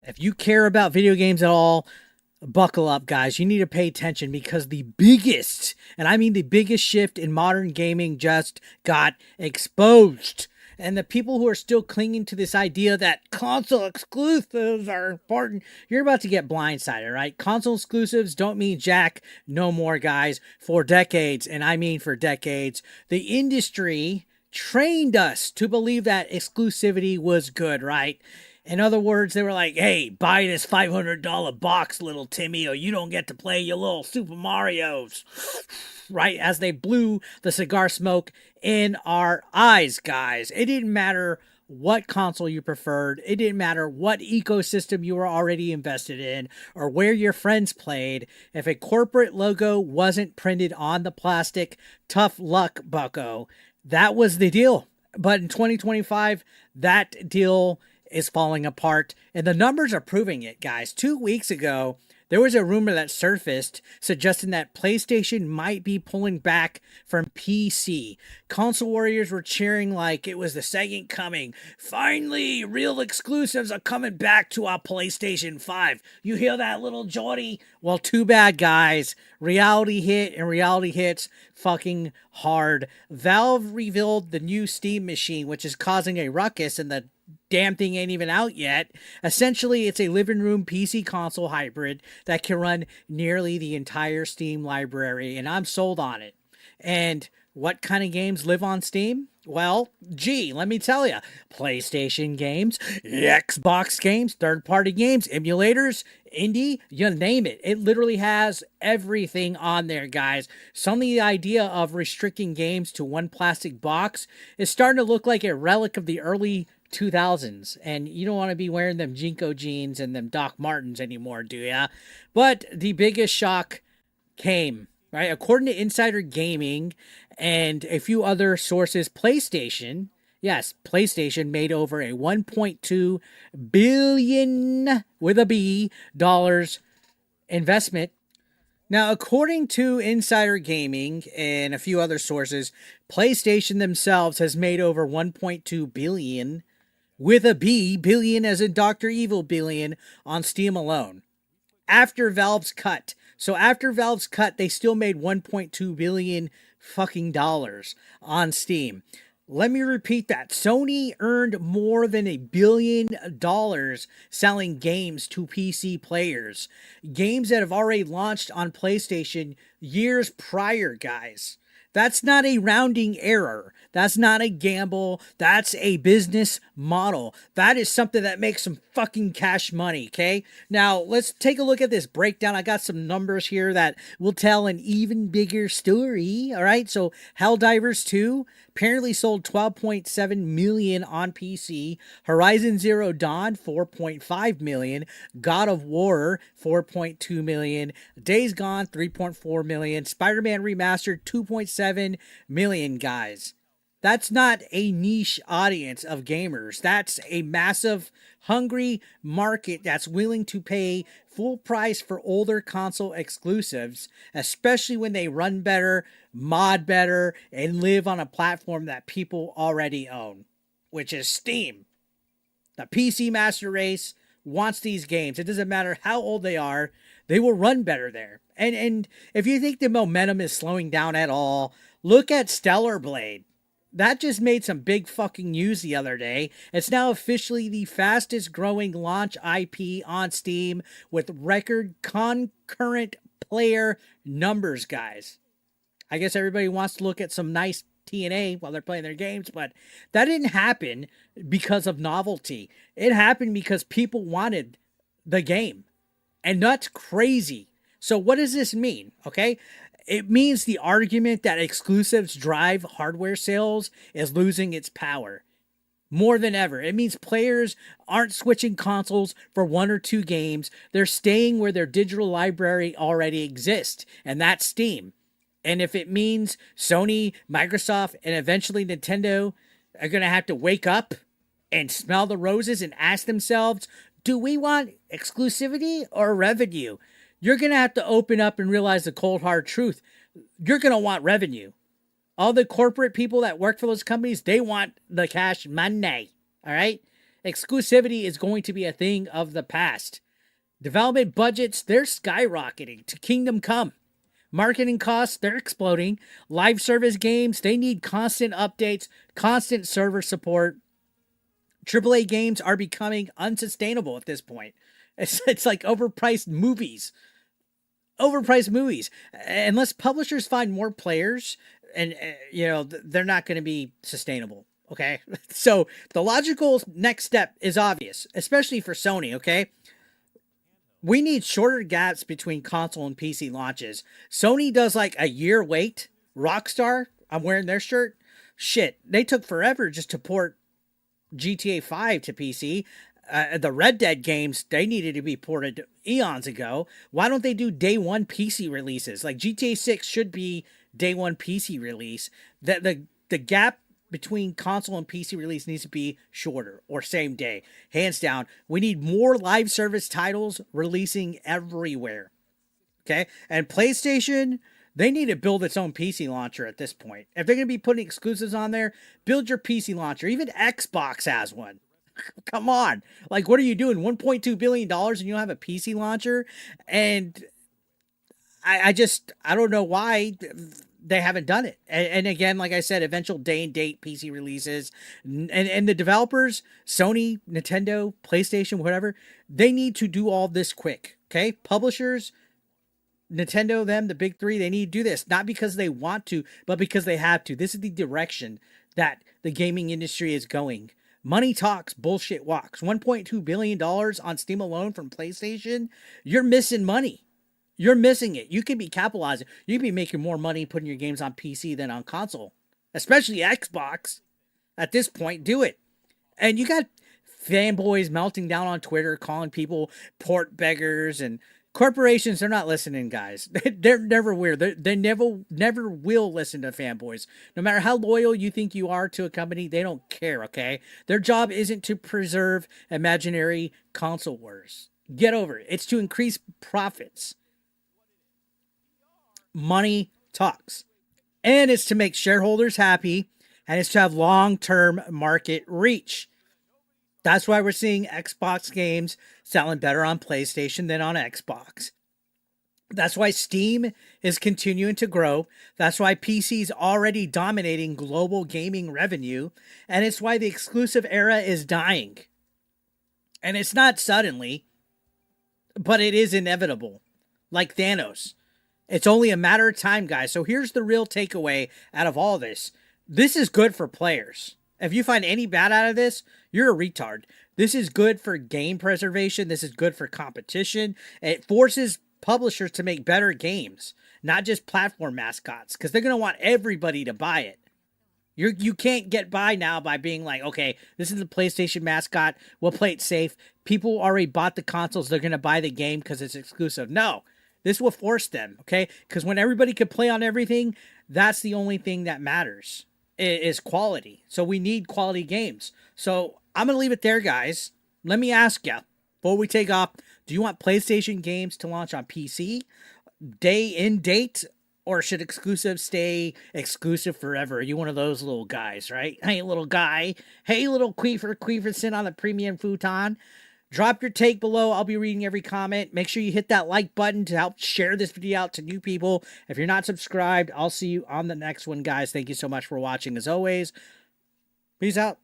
If you care about video games at all, buckle up, guys. You need to pay attention because the biggest, and I mean the biggest shift in modern gaming just got exposed. And the people who are still clinging to this idea that console exclusives are important, you're about to get blindsided, right? Console exclusives don't mean jack no more, guys. For decades, and I mean for decades, the industry trained us to believe that exclusivity was good, right? In other words, they were like, hey, buy this $500 box, little Timmy, or you don't get to play your little Super Marios. Right? As they blew the cigar smoke in our eyes, guys. It didn't matter what console you preferred. It didn't matter what ecosystem you were already invested in or where your friends played. If a corporate logo wasn't printed on the plastic, tough luck, bucko. That was the deal. But in 2025, that deal is falling apart, and the numbers are proving it, guys. 2 weeks ago, there was a rumor that surfaced suggesting that PlayStation might be pulling back from PC. Console warriors were cheering like it was the second coming. Finally, real exclusives are coming back to our PlayStation 5. You hear that, little Jordy? Well, too bad, guys. Reality hit, and reality hits fucking hard. Valve revealed the new Steam machine, which is causing a ruckus in the damn thing ain't even out yet. Essentially, it's a living room PC console hybrid that can run nearly the entire Steam library, and I'm sold on it. And what kind of games live on Steam? Well, gee, let me tell you. PlayStation games, Xbox games, third-party games, emulators, indie, you name it. It literally has everything on there, guys. Suddenly the idea of restricting games to one plastic box is starting to look like a relic of the early 2000s, and you don't want to be wearing them Jinko jeans and them Doc Martens anymore, do ya? But the biggest shock came, right? According to Insider Gaming and a few other sources, PlayStation, yes, PlayStation made over a 1.2 billion with a B dollars investment. Now, according to Insider Gaming and a few other sources, PlayStation themselves has made over 1.2 billion with a B, billion as in Dr. Evil billion, on Steam alone. After Valve's cut. So after Valve's cut, they still made 1.2 billion fucking dollars on Steam. Let me repeat that. Sony earned more than $1 billion selling games to PC players. Games that have already launched on PlayStation years prior, guys. That's not a rounding error. That's not a gamble. That's a business model. That is something that makes some fucking cash money, okay? Now, let's take a look at this breakdown. I got some numbers here that will tell an even bigger story, all right? So, Helldivers 2 apparently sold 12.7 million on PC. Horizon Zero Dawn, 4.5 million. God of War, 4.2 million. Days Gone, 3.4 million. Spider-Man Remastered, 2.7 million, guys. That's not a niche audience of gamers. That's a massive, hungry market that's willing to pay full price for older console exclusives, especially when they run better, mod better, and live on a platform that people already own, which is Steam. The PC master race wants these games. It doesn't matter how old they are, they will run better there. And if you think the momentum is slowing down at all, look at Stellar Blade. That just made some big fucking news the other day. It's now officially the fastest growing launch IP on Steam with record concurrent player numbers, guys. I guess everybody wants to look at some nice TNA while they're playing their games, but that didn't happen because of novelty. It happened because people wanted the game. And that's crazy. So what does this mean? Okay. It means the argument that exclusives drive hardware sales is losing its power more than ever. It means players aren't switching consoles for one or two games. They're staying where their digital library already exists, and that's Steam. And if it means Sony, Microsoft, and eventually Nintendo are going to have to wake up and smell the roses and ask themselves, do we want exclusivity or revenue? You're going to have to open up and realize the cold hard truth. You're going to want revenue. All the corporate people that work for those companies, they want the cash money. All right? Exclusivity is going to be a thing of the past. Development budgets, they're skyrocketing to Kingdom Come. Marketing costs, they're exploding. Live service games, they need constant updates, constant server support. AAA games are becoming unsustainable at this point. It's like overpriced movies. Overpriced movies. Unless publishers find more players, and they're not going to be sustainable. Okay, so the logical next step is obvious, especially for Sony. Okay, we need shorter gaps between console and PC launches. Sony does like a year wait. Rockstar, I'm wearing their shirt. Shit, they took forever just to port GTA 5 to PC. The Red Dead games, they needed to be ported eons ago. Why don't they do day one PC releases? Like GTA 6 should be day one PC release. The gap between console and PC release needs to be shorter or same day. Hands down. We need more live service titles releasing everywhere. Okay? And PlayStation, they need to build its own PC launcher at this point. If they're going to be putting exclusives on there, build your PC launcher. Even Xbox has one. Come on. Like, what are you doing? $1.2 billion and you don't have a PC launcher? And I don't know why they haven't done it. And again, like I said, eventual day and date PC releases. And the developers, Sony, Nintendo, PlayStation, whatever, they need to do all this quick. Okay? Publishers, Nintendo, them, the big three, they need to do this. Not because they want to, but because they have to. This is the direction that the gaming industry is going. Money talks, bullshit walks. $1.2 billion on Steam alone from PlayStation. You're missing money. You're missing it. You could be capitalizing. You could be making more money putting your games on PC than on console. Especially Xbox. At this point, do it. And you got fanboys melting down on Twitter, calling people port beggars, and corporations, they're not listening, guys. They're never weird. They never will listen to fanboys. No matter how loyal you think you are to a company, they don't care, okay? Their job isn't to preserve imaginary console wars. Get over it. It's to increase profits. Money talks. And it's to make shareholders happy, and it's to have long-term market reach. That's why we're seeing Xbox games selling better on PlayStation than on Xbox. That's why Steam is continuing to grow. That's why PC is already dominating global gaming revenue. And it's why the exclusive era is dying. And it's not suddenly, but it is inevitable. Like Thanos. It's only a matter of time, guys. So here's the real takeaway out of all this. This is good for players. If you find any bad out of this, you're a retard. This is good for game preservation. This is good for competition. It forces publishers to make better games, not just platform mascots, because they're going to want everybody to buy it. You can't get by now by being like, okay, this is the PlayStation mascot. We'll play it safe. People already bought the consoles. They're going to buy the game because it's exclusive. No, this will force them, okay? Because when everybody can play on everything, that's the only thing that matters. Is quality. So we need quality games. So I'm going to leave it there, guys. Let me ask you, before we take off, do you want PlayStation games to launch on PC, day in date, or should exclusives stay exclusive forever? Are you one of those little guys, right? Hey, little guy. Hey, little queefer sitting on the premium futon. Drop your take below. I'll be reading every comment. Make sure you hit that like button to help share this video out to new people. If you're not subscribed, I'll see you on the next one, guys. Thank you so much for watching, as always. Peace out.